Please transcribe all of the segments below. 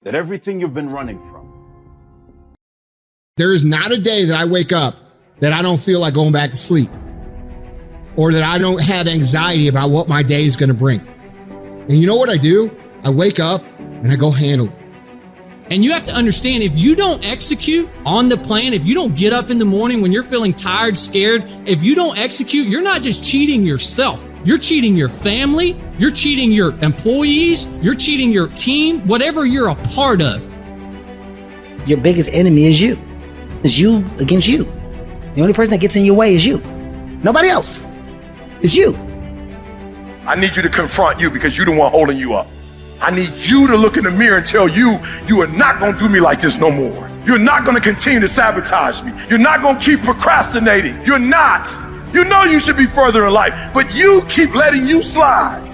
that everything you've been running from. There is not a day that I wake up that I don't feel like going back to sleep, or that I don't have anxiety about what my day is going to bring. And you know what I do? I wake up and I go handle it. And you have to understand, if you don't execute on the plan, if you don't get up in the morning when you're feeling tired, scared, if you don't execute, you're not just cheating yourself. You're cheating your family, you're cheating your employees, you're cheating your team, whatever you're a part of. Your biggest enemy is you. It's you against you. The only person that gets in your way is you. Nobody else. It's you. I need you to confront you because you're the one holding you up. I need you to look in the mirror and tell you, you are not going to do me like this no more. You're not going to continue to sabotage me. You're not going to keep procrastinating. You're not. You know you should be further in life, but you keep letting you slide.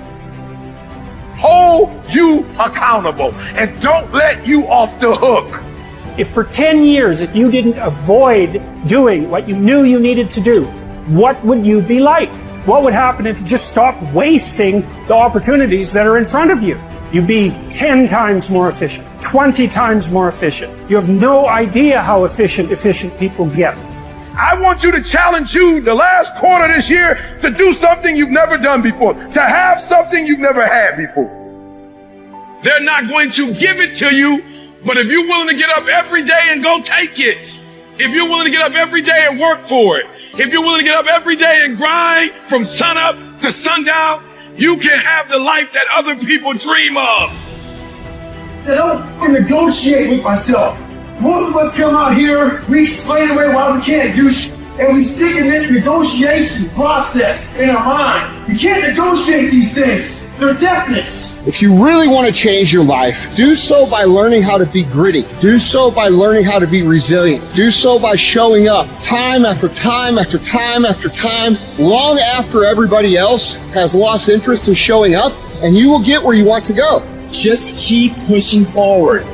Hold you accountable and don't let you off the hook. If for 10 years, if you didn't avoid doing what you knew you needed to do, what would you be like? What would happen if you just stopped wasting the opportunities that are in front of you? You'd be 10 times more efficient, 20 times more efficient. You have no idea how efficient people get. I want you to challenge you the last quarter this year to do something you've never done before, to have something you've never had before. They're not going to give it to you, but if you're willing to get up every day and go take it, if you're willing to get up every day and work for it, if you're willing to get up every day and grind from sunup to sundown, you can have the life that other people dream of. I don't negotiate with myself. Most of us come out here, we explain away why we can't do shit, and we stick in this negotiation process in our mind. You can't negotiate these things. They're definites. If you really want to change your life, do so by learning how to be gritty. Do so by learning how to be resilient. Do so by showing up time after time after time after time, long after everybody else has lost interest in showing up, and you will get where you want to go. Just keep pushing forward.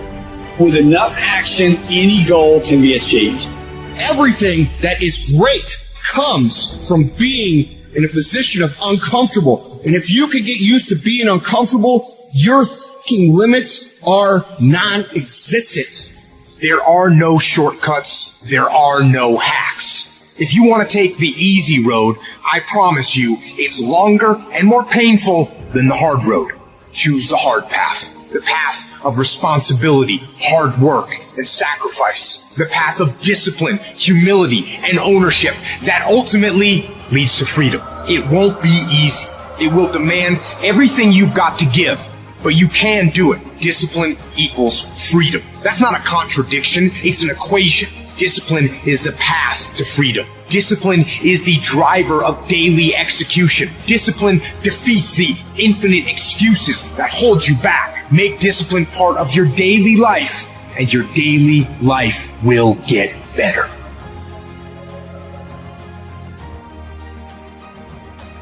With enough action, any goal can be achieved. Everything that is great comes from being in a position of uncomfortable. And if you can get used to being uncomfortable, your fucking limits are non-existent. There are no shortcuts. There are no hacks. If you want to take the easy road, I promise you it's longer and more painful than the hard road. Choose the hard path. The path of responsibility, hard work, and sacrifice. The path of discipline, humility, and ownership that ultimately leads to freedom. It won't be easy. It will demand everything you've got to give, but you can do it. Discipline equals freedom. That's not a contradiction, it's an equation. Discipline is the path to freedom. Discipline is the driver of daily execution. Discipline defeats the infinite excuses that hold you back. Make discipline part of your daily life, and your daily life will get better.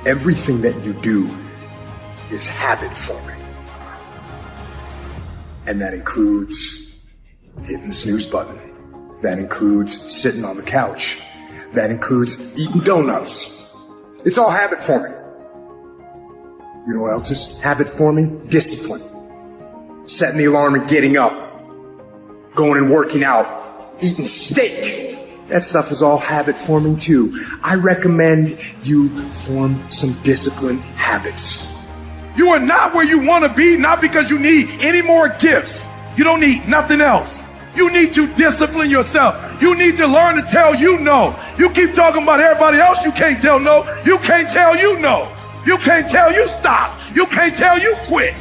Everything that you do is habit forming. And that includes hitting the snooze button. That includes sitting on the couch. That includes eating donuts. It's all habit forming. You know what else is habit forming? Discipline. Setting the alarm and getting up. Going and working out. Eating steak. That stuff is all habit forming too. I recommend you form some disciplined habits. You are not where you want to be, not because you need any more gifts. You don't need nothing else. You need to discipline yourself. You need to learn to tell you no. You keep talking about everybody else you can't tell no. You can't tell you no. You can't tell you stop. You can't tell you quit.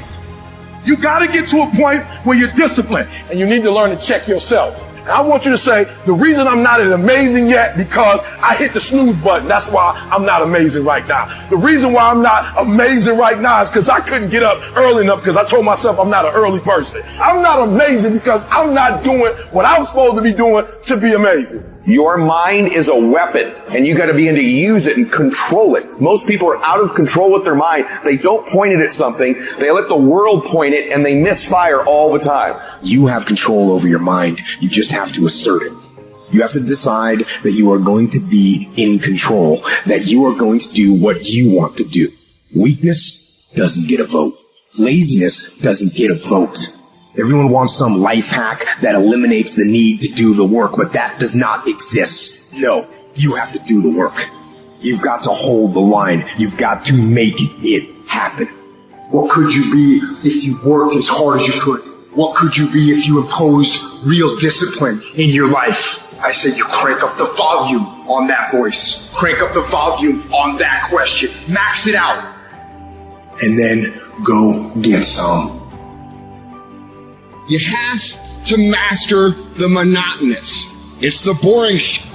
You got to get to a point where you're disciplined. And you need to learn to check yourself. And I want you to say, the reason I'm not as amazing yet because I hit the snooze button. That's why I'm not amazing right now. The reason why I'm not amazing right now is because I couldn't get up early enough because I told myself I'm not an early person. I'm not amazing because I'm not doing what I'm supposed to be doing to be amazing. Your mind is a weapon, and you got to begin to use it and control it. Most people are out of control with their mind. They don't point it at something. They let the world point it, and they misfire all the time. You have control over your mind. You just have to assert it. You have to decide that you are going to be in control, that you are going to do what you want to do. Weakness doesn't get a vote. Laziness doesn't get a vote. Everyone wants some life hack that eliminates the need to do the work, but that does not exist. No, you have to do the work. You've got to hold the line. You've got to make it happen. What could you be if you worked as hard as you could? What could you be if you imposed real discipline in your life? I said you crank up the volume on that voice. Crank up the volume on that question. Max it out. And then go get some. You have to master the monotonous. It's the boring shit.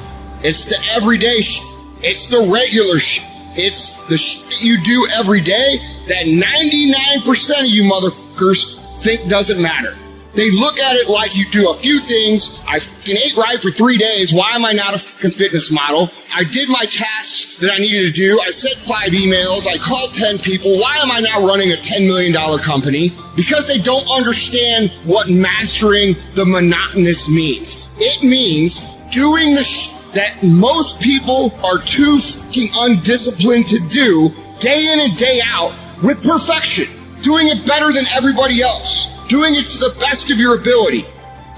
It's the everyday shit. It's the regular shit. It's the shit that you do every day that 99% of you motherfuckers think doesn't matter. They look at it like you do a few things. I fucking ate right for 3 days. Why am I not a fucking fitness model? I did my tasks that I needed to do. I sent 5 emails. I called 10 people. Why am I now running a $10 million company? Because they don't understand what mastering the monotonous means. It means doing the that most people are too fucking undisciplined to do day in and day out with perfection. Doing it better than everybody else. Doing it to the best of your ability.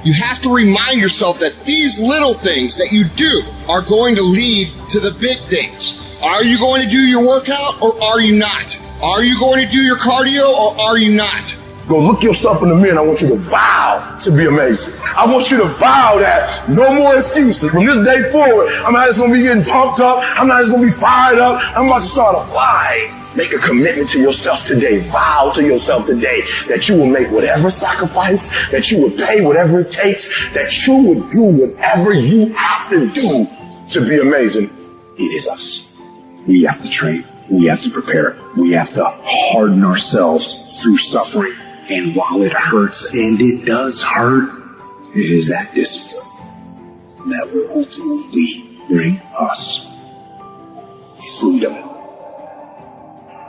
You have to remind yourself that these little things that you do are going to lead to the big things. Are you going to do your workout or are you not? Are you going to do your cardio or are you not? Go look yourself in the mirror and I want you to vow to be amazing. I want you to vow that no more excuses. From this day forward, I'm not just going to be getting pumped up. I'm not just going to be fired up. I'm about to start applying. Make a commitment to yourself today. Vow to yourself today that you will make whatever sacrifice, that you would pay whatever it takes, that you would do whatever you have to do to be amazing. It is us. We have to train. We have to prepare. We have to harden ourselves through suffering. And while it hurts, and it does hurt, it is that discipline that will ultimately bring us freedom.